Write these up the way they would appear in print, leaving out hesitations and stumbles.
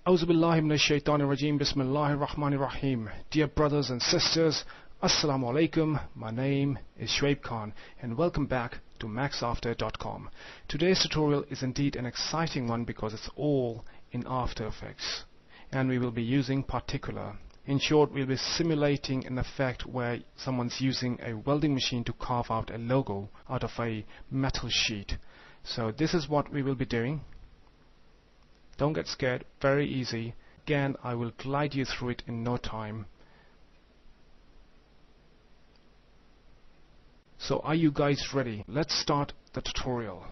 Auzubillahi minash shaitanir rajim. Bismillahir Rahmanir Rahim. Dear brothers and sisters, Assalamu alaikum. My name is Shoaib Khan and welcome back to Maxafter.com. Today's tutorial is indeed an exciting one because it's all in After Effects and we will be using particular. In short, we'll be simulating an effect where someone's using a welding machine to carve out a logo out of a metal sheet. So this is what we will be doing. Don't get scared, very easy. Again, I will glide you through it in no time. So are you guys ready? Let's start the tutorial.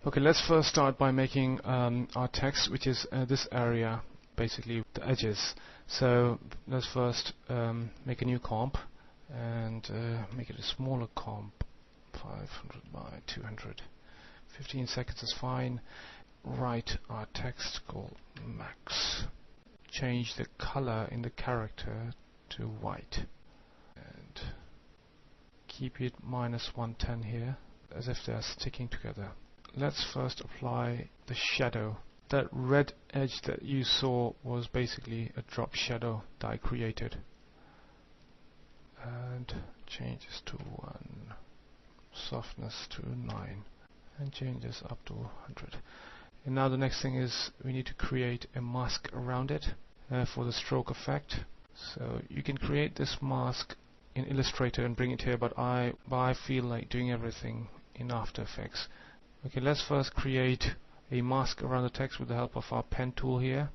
Okay, let's first start by making our text, which is this area, basically the edges. So let's first make a new comp and make it a smaller comp, 500 by 200. 15 seconds is fine. Write our text called Max. Change the color in the character to white and keep it -110 here, as if they're sticking together. Let's first apply the shadow. That red edge that you saw was basically a drop shadow that I created. And change this to 1, softness to 9, and change this up to 100. And now the next thing is we need to create a mask around it for the stroke effect. So you can create this mask in Illustrator and bring it here, but I feel like doing everything in After Effects. Okay, let's first create a mask around the text with the help of our pen tool here.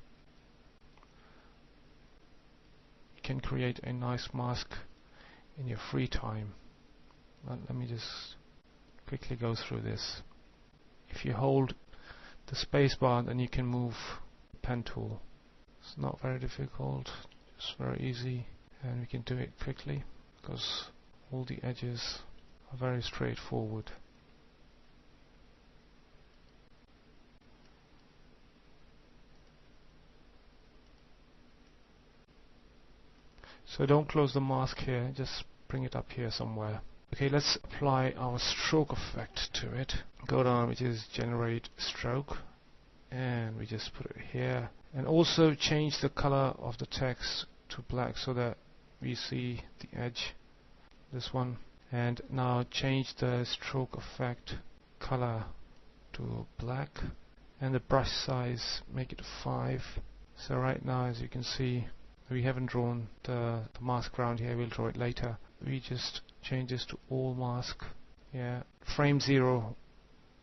You can create a nice mask in your free time. But let me just quickly go through this. If you hold the space bar, then you can move the pen tool. It's not very difficult, just very easy, and we can do it quickly because all the edges are very straightforward. So don't close the mask here, just bring it up here somewhere. Okay, let's apply our stroke effect to it. Go down, which is generate stroke, and we just put it here. And also change the color of the text to black so that we see the edge, this one. And now change the stroke effect color to black, and the brush size, make it 5. So right now, as you can see, we haven't drawn the mask around here, we'll draw it later. We just change this to all mask. Yeah, frame 0,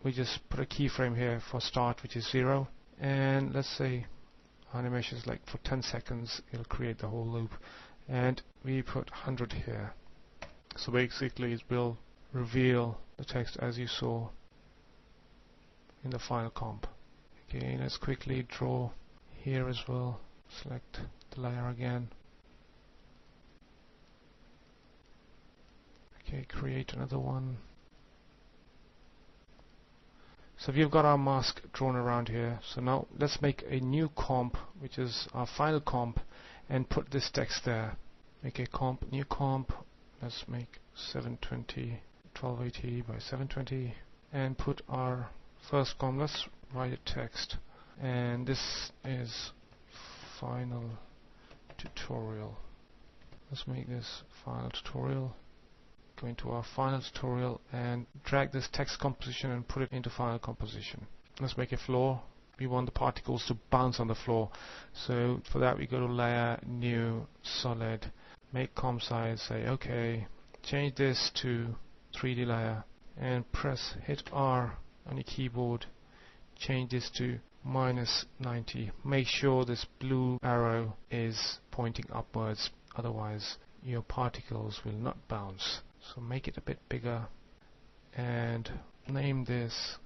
we just put a keyframe here for start, which is 0. And let's say animation is like for 10 seconds, it'll create the whole loop. And we put 100 here. So basically it will reveal the text as you saw in the final comp. Okay, let's quickly draw here as well. Select the layer again. Okay, create another one. So we've got our mask drawn around here. So now let's make a new comp, which is our final comp, and put this text there. Make a comp, new comp. Let's make 720, 1280 by 720, and put our first comp. Let's write a text, and this is final tutorial. Let's make this final tutorial. Go into our final tutorial and drag this text composition and put it into final composition. Let's make a floor. We want the particles to bounce on the floor. So for that we go to layer, new, solid, make comp size, say okay, change this to 3D layer and hit R on your keyboard, change this to -90. Make sure this blue arrow is pointing upwards, otherwise your particles will not bounce. So make it a bit bigger and name this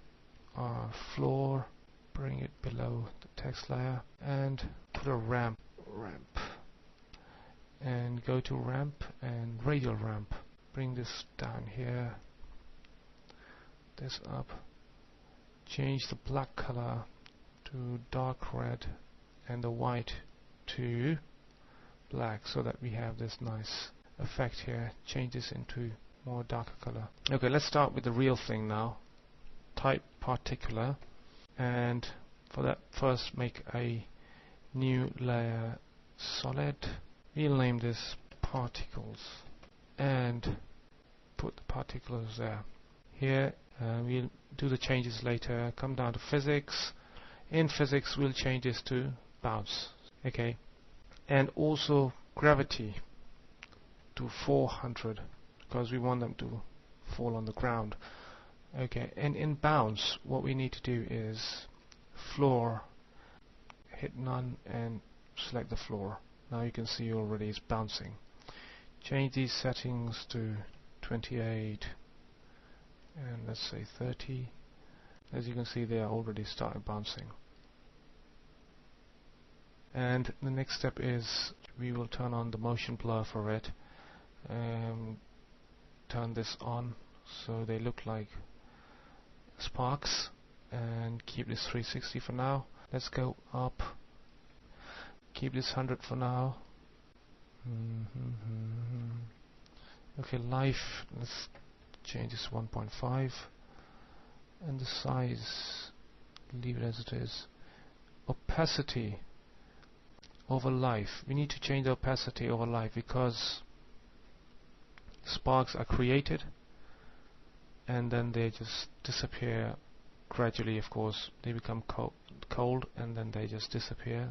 our floor, bring it below the text layer and put a ramp, and go to ramp and radial ramp. Bring this down here, this up, change the black color to dark red and the white to black so that we have this nice effect here. Change this into more darker color. Okay, let's start with the real thing now. Type particular, and for that first make a new layer, solid. We'll name this particles and put the particles there. Here we'll do the changes later. Come down to physics. In physics we'll change this to bounce. Okay, and also gravity to 400 because we want them to fall on the ground. Okay, and in bounce what we need to do is floor, hit none and select the floor. Now you can see already it's bouncing. Change these settings to 28 and let's say 30. As you can see they are already started bouncing. And the next step is we will turn on the motion blur for it. Turn this on so they look like sparks and keep this 360 for now. Let's go up, keep this 100 for now. Okay, life, let's change this 1.5 and the size leave it as it is. Opacity over life, we need to change the opacity over life because sparks are created and then they just disappear gradually. Of course they become cold and then they just disappear.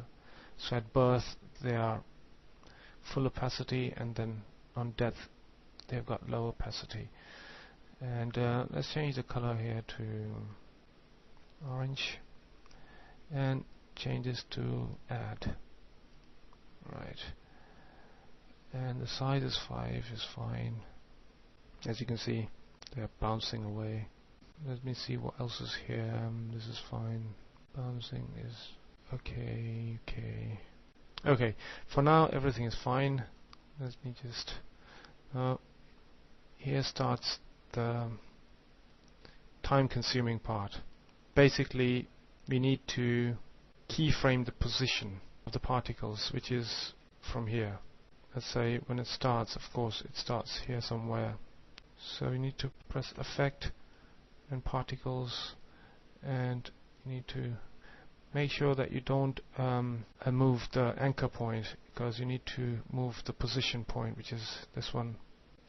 So at birth they are full opacity and then on death they've got low opacity. And let's change the color here to orange and change this to add. Right, and the size is 5 is fine. As you can see they're bouncing away. Let me see what else is here. This is fine. Bouncing is okay. Okay, for now everything is fine. Let me just here starts the time consuming part. Basically we need to keyframe the position of the particles, which is from here. Let's say when it starts, of course it starts here somewhere, so you need to press effect and particles, and you need to make sure that you don't move the anchor point, because you need to move the position point, which is this one.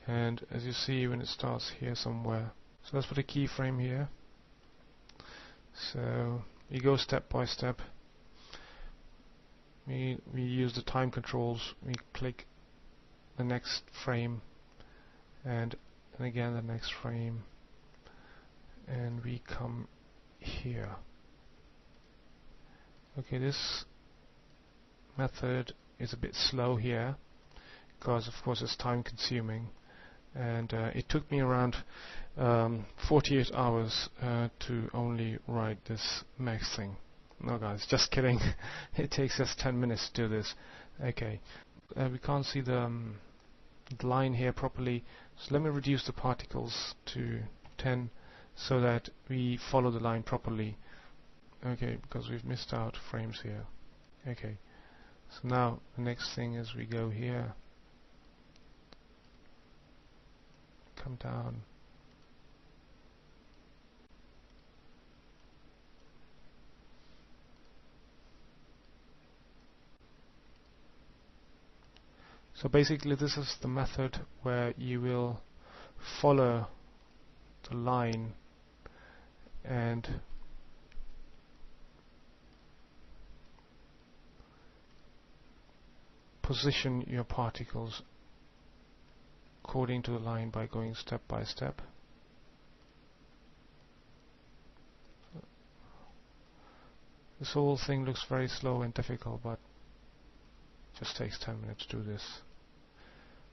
And as you see, when it starts here somewhere, so let's put a keyframe here. So we go step by step. We use the time controls. We click the next frame and again the next frame, and we come here. Okay, this method is a bit slow here because of course it's time consuming, and it took me around 48 hours to only write this max thing. No guys, just kidding. It takes us 10 minutes to do this. Okay, we can't see the line here properly, so let me reduce the particles to 10 so that we follow the line properly. Okay, because we've missed out frames here. Okay, so now the next thing is we go here, come down, so basically this is the method where you will follow the line and position your particles according to the line by going step by step. This whole thing looks very slow and difficult, but it just takes 10 minutes to do this.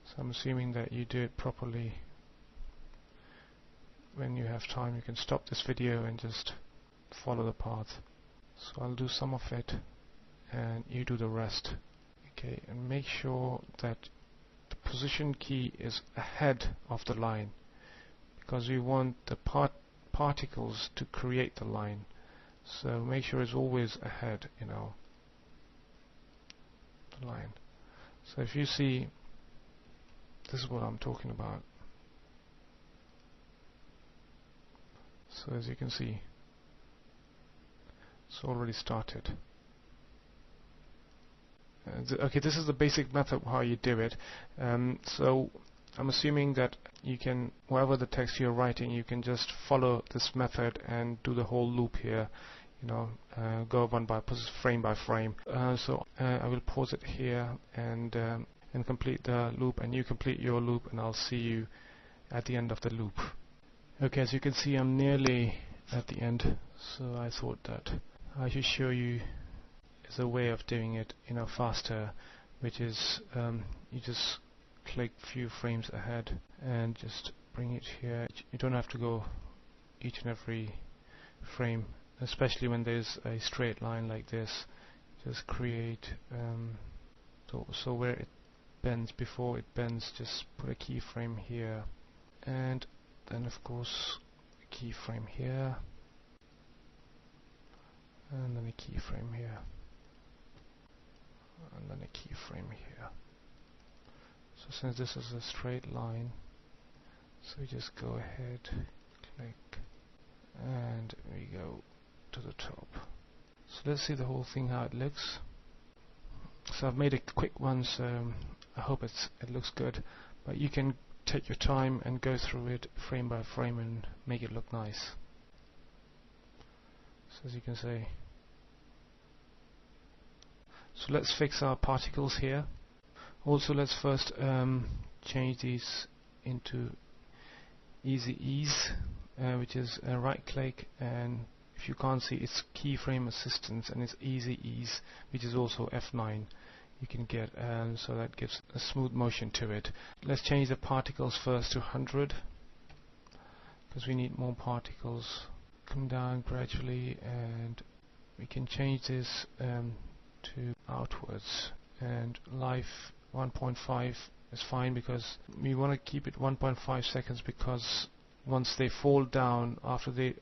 So I'm assuming that you do it properly. When you have time, you can stop this video and just follow the path. So I'll do some of it and you do the rest. Okay, and make sure that the position key is ahead of the line, because we want the particles to create the line. So make sure it's always ahead, you know, the line. So if you see, this is what I'm talking about. So as you can see, it's already started. Okay, this is the basic method how you do it. So I'm assuming that you can, whatever the text you're writing, you can just follow this method and do the whole loop here. Go frame by frame. So I will pause it here and complete the loop, and you complete your loop, and I'll see you at the end of the loop. Okay, as you can see, I'm nearly at the end, so I thought that I should show you as a way of doing it, faster, which is you just click few frames ahead and just bring it here. You don't have to go each and every frame, especially when there's a straight line like this. Just create so where it bends, before it bends, just put a keyframe here, and then of course a keyframe here, and then a keyframe here, and then a keyframe here. So since this is a straight line, so we just go ahead, click, and we go to the top. So let's see the whole thing, how it looks. So I've made a quick one, so I hope it looks good, but you can take your time and go through it frame by frame and make it look nice. So as you can see, so let's fix our particles here. Also, let's first change these into easy ease, which is right click, and if you can't see, it's keyframe assistance, and it's easy ease, which is also F9 you can get, so that gives a smooth motion to it. Let's change the particles first to 100 because we need more particles. Come down gradually, and we can change this to outwards, and life 1.5 is fine because we want to keep it 1.5 seconds, because once they fall down, after they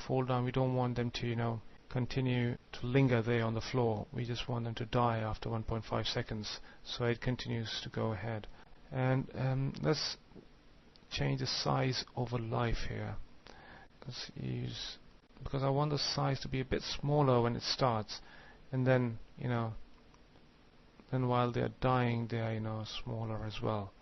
fall down, we don't want them to continue to linger there on the floor. We just want them to die after 1.5 seconds, so it continues to go ahead. And let's change the size over life here. Let's use, because I want the size to be a bit smaller when it starts, and then then while they're dying, they are smaller as well.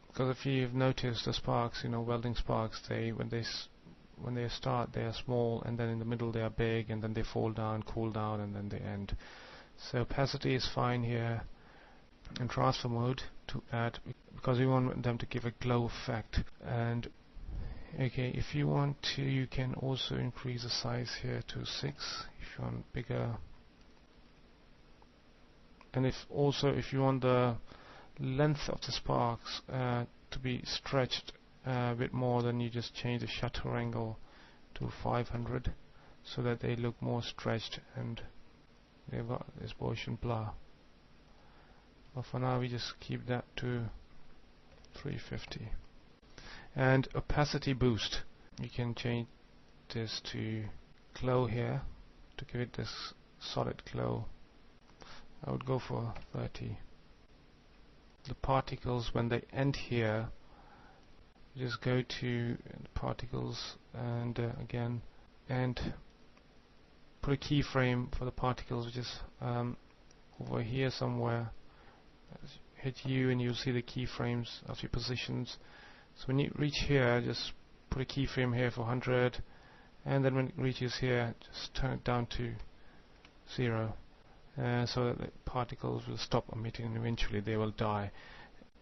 Because if you've noticed, the sparks, welding sparks, when they start, they are small, and then in the middle they are big, and then they fall down, cool down, and then they end. So opacity is fine here, and transfer mode to add, because we want them to give a glow effect. And okay, if you want to, you can also increase the size here to 6 if you want bigger. And if you want the length of the sparks to be stretched a bit more, then you just change the shutter angle to 500 so that they look more stretched and they've got this Gaussian blur. But for now we just keep that to 350. And opacity boost, you can change this to glow here to give it this solid glow. I would go for 30. The particles, when they end here, just go to the particles, and again, and put a keyframe for the particles, which is over here somewhere. Hit U and you'll see the keyframes of your positions. So when you reach here, just put a keyframe here for 100, and then when it reaches here, just turn it down to 0. So that the particles will stop emitting, and eventually they will die.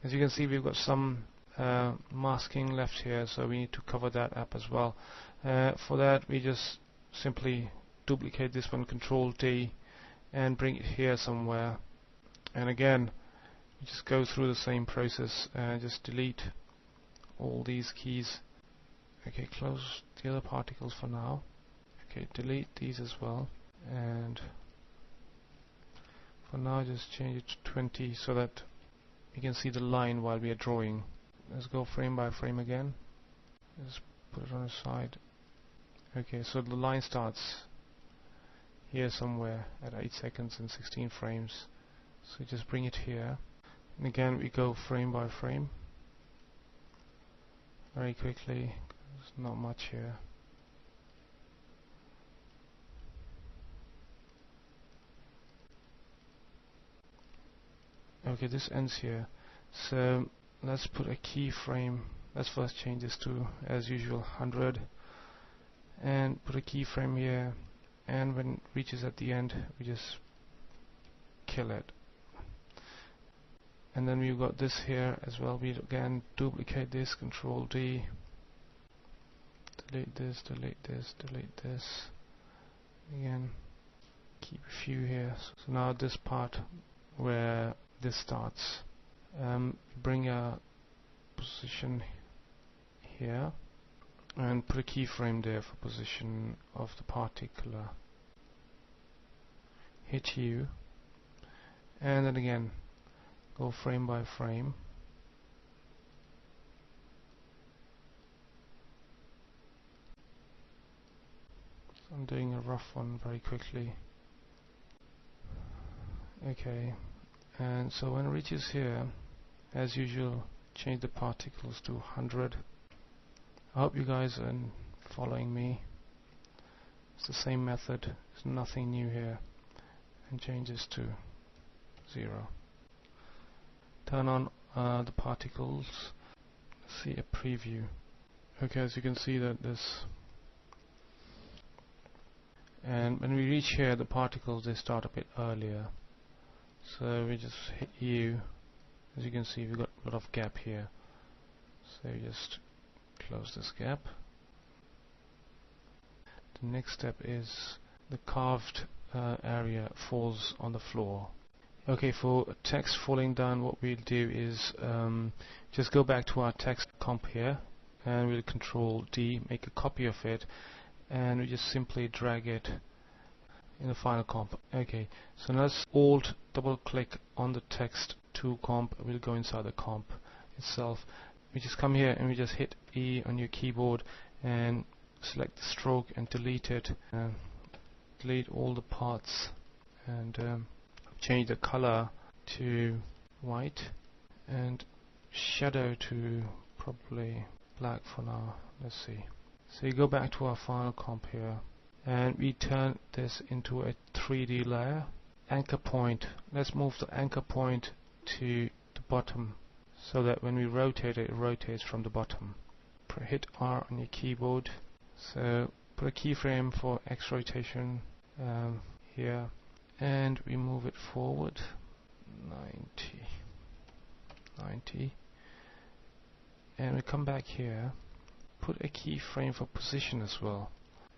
As you can see, we've got some masking left here, so we need to cover that up as well. For that, we just simply duplicate this one, Control D, and bring it here somewhere. And again, we just go through the same process, just delete all these keys. Okay, close the other particles for now. Okay, delete these as well, and for now just change it to 20 so that we can see the line while we are drawing. Let's go frame by frame again. Let's put it on the side. Okay, so the line starts here somewhere at 8 seconds and 16 frames. So just bring it here. And again we go frame by frame very quickly. There's not much here. Okay, this ends here. So let's put a keyframe. Let's first change this to, as usual, 100, and put a keyframe here. And when it reaches at the end, we just kill it. And then we've got this here as well. We again duplicate this, Control D, delete this, delete this, delete this. Again, keep a few here. So now this part where this starts, bring a position here and put a keyframe there for position of the particular. Hit U, and then again go frame by frame. So I'm doing a rough one very quickly. Okay, and so when it reaches here, as usual, change the particles to 100. I hope you guys are following me. It's the same method, there's nothing new here. And change this to 0. Turn on the particles. See a preview. Okay, as you can see that this, and when we reach here, the particles, they start a bit earlier. So we just hit U. As you can see, we've got a lot of gap here. So just close this gap. The next step is the carved area falls on the floor. Okay, for text falling down, what we'll do is just go back to our text comp here, and we'll Control D, make a copy of it, and we just simply drag it in the final comp. Okay, so now let's Alt double click on the text to comp. We'll go inside the comp itself. We just come here and we just hit E on your keyboard and select the stroke and delete it. Delete all the parts and change the color to white and shadow to probably black for now. Let's see. So you go back to our final comp here and we turn this into a 3D layer. Anchor point. Let's move the anchor point to the bottom so that when we rotate it, it rotates from the bottom. Hit R on your keyboard. So put a keyframe for X rotation here, and we move it forward 90, and we come back here, put a keyframe for position as well,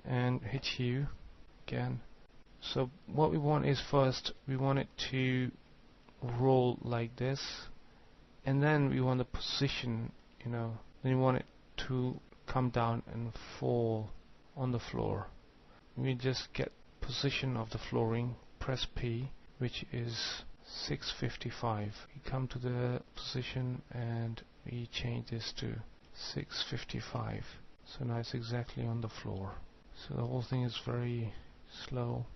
and hit U again. So what we want is, first we want it to roll like this, and then we want the position, then we want it to come down and fall on the floor. We just get position of the flooring, press P, which is 655. We come to the position and we change this to 655. So now it's exactly on the floor. So the whole thing is very slow.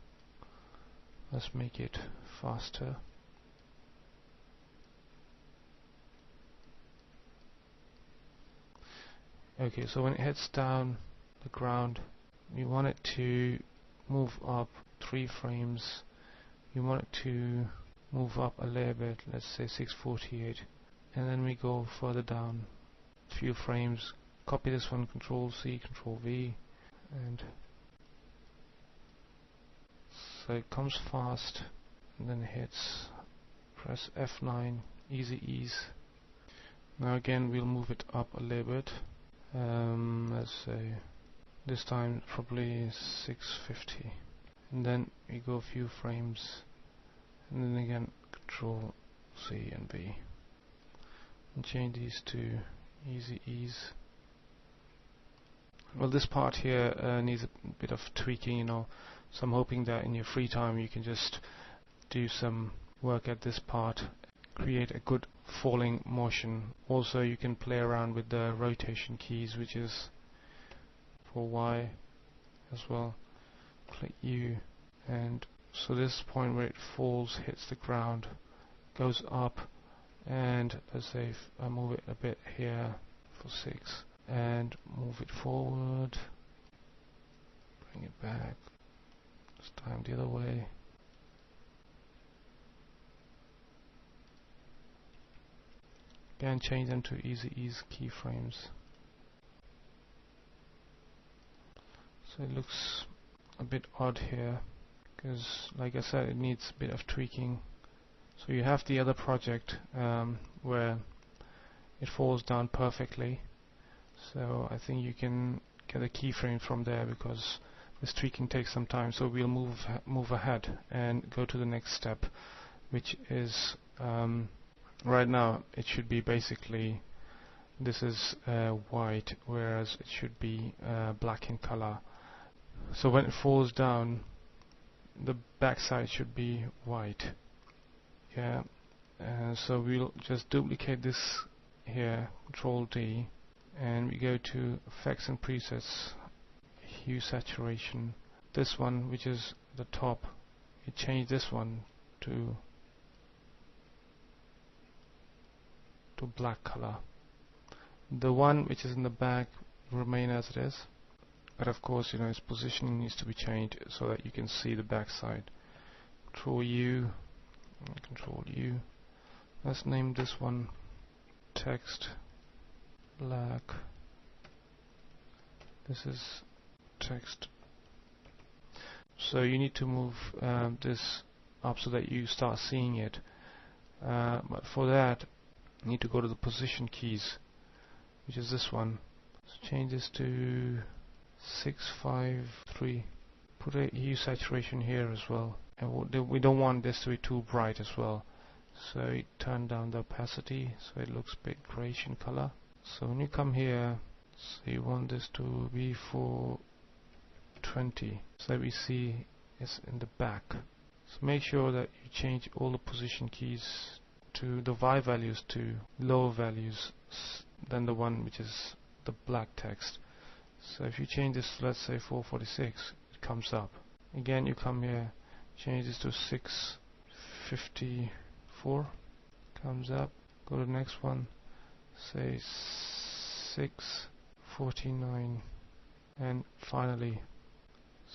Let's make it faster. Okay, so when it heads down the ground, we want it to move up 3 frames. We want it to move up a little bit, let's say 648, and then we go further down a few frames. Copy this one, Control C, Control V, and so it comes fast and then hits. Press F9, easy ease. Now again we'll move it up a little bit. Let's say this time probably 650, and then we go a few frames, and then again Control C and V, and change these to easy ease. Well, this part here needs a bit of tweaking, so I'm hoping that in your free time you can just do some work at this part, create a good falling motion. Also you can play around with the rotation keys, which is for Y as well. Click U, and so this point where it falls hits the ground, goes up, and let's say if I move it a bit here for 6 and move it forward, bring it back, this time the other way. Again, change them to easy ease keyframes. So it looks a bit odd here, because like I said, it needs a bit of tweaking. So you have the other project where it falls down perfectly. So I think you can get a keyframe from there, because this tweaking takes some time. So we'll move ahead and go to the next step, which is right now it should be basically, this is white, whereas it should be black in color. So when it falls down, the backside should be white. Yeah. So we'll just duplicate this here, Control D, and we go to Effects and Presets, Hue Saturation. This one, which is the top, we change this one to black color. The one which is in the back will remain as it is, but of course, you know, its positioning needs to be changed so that you can see the backside. Control U, Control U. Let's name this one text black. This is text. So you need to move this up so that you start seeing it. But for that, you need to go to the position keys, which is this one. So change this to 653. Put a hue saturation here as well. And we don't want this to be too bright as well. So turn down the opacity so it looks a bit grayish in color. So when you come here, so you want this to be 420, so that we see it's in the back. So make sure that you change all the position keys to the Y values to lower values than the one which is the black text. So if you change this to, let's say, 446, it comes up. Again, you come here, change this to 654, comes up. Go to the next one, say 649, and finally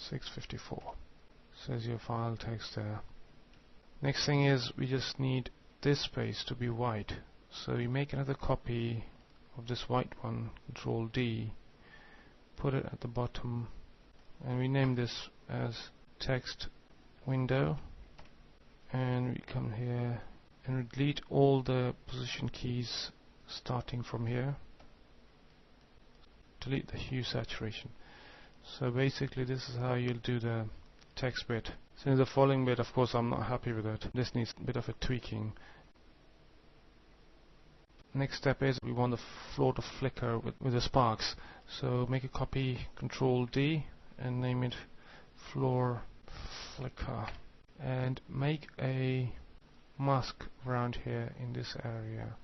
654. Says your final text there. Next thing is, we just need this space to be white. So we make another copy of this white one, Control D, put it at the bottom, and we name this as text window, and we come here and we delete all the position keys starting from here. Delete the hue saturation. So basically this is how you'll do the text bit. Since the following bit, of course, I'm not happy with it. This needs a bit of a tweaking. Next step is we want the floor to flicker with the sparks. So make a copy, Control D, and name it floor flicker. And make a mask around here in this area.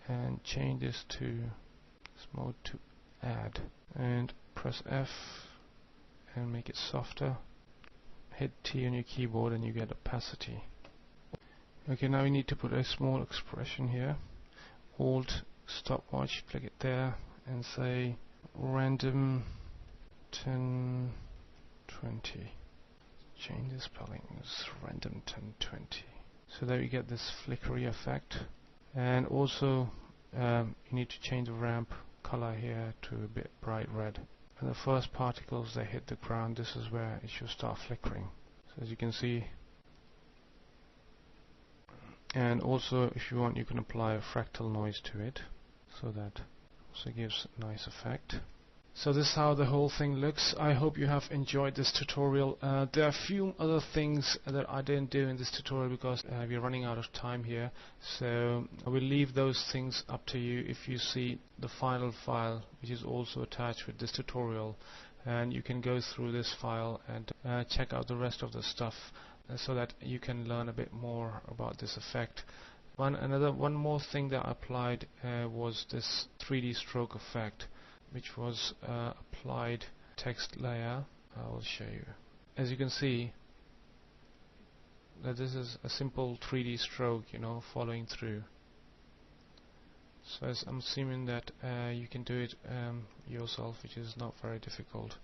And change this to this mode to add. And press F and make it softer. Hit T on your keyboard and you get opacity. Okay, now we need to put a small expression here. Alt stopwatch, click it there, and say random 1020. Change the spelling, it's random 1020. So that we get this flickery effect. And also you need to change the ramp color here to a bit bright red. And the first particles they hit the ground, this is where it should start flickering. So as you can see. And also, if you want, you can apply a fractal noise to it, so that also gives a nice effect. So this is how the whole thing looks. I hope you have enjoyed this tutorial. There are a few other things that I didn't do in this tutorial because we're running out of time here. So I will leave those things up to you if you see the final file, which is also attached with this tutorial. And you can go through this file and check out the rest of the stuff, so that you can learn a bit more about this effect. One more thing that I applied was this 3D stroke effect, which was applied text layer. I will show you. As you can see, that this is a simple 3D stroke, you know, following through. So as I'm assuming that you can do it yourself, which is not very difficult,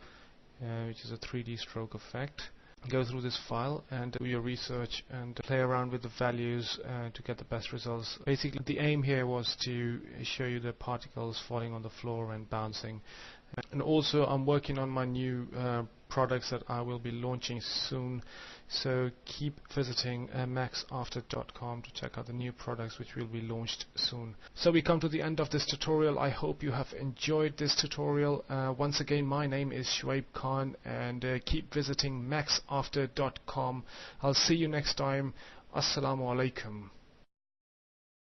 which is a 3D stroke effect. go through this file and do your research and play around with the values to get the best results. Basically, the aim here was to show you the particles falling on the floor and bouncing. And also, I'm working on my new products that I will be launching soon, so keep visiting maxafter.com to check out the new products which will be launched soon. So we come to the end of this tutorial. I hope you have enjoyed this tutorial. Once again, my name is Shoaib Khan, and keep visiting maxafter.com. I'll see you next time. Assalamu alaikum.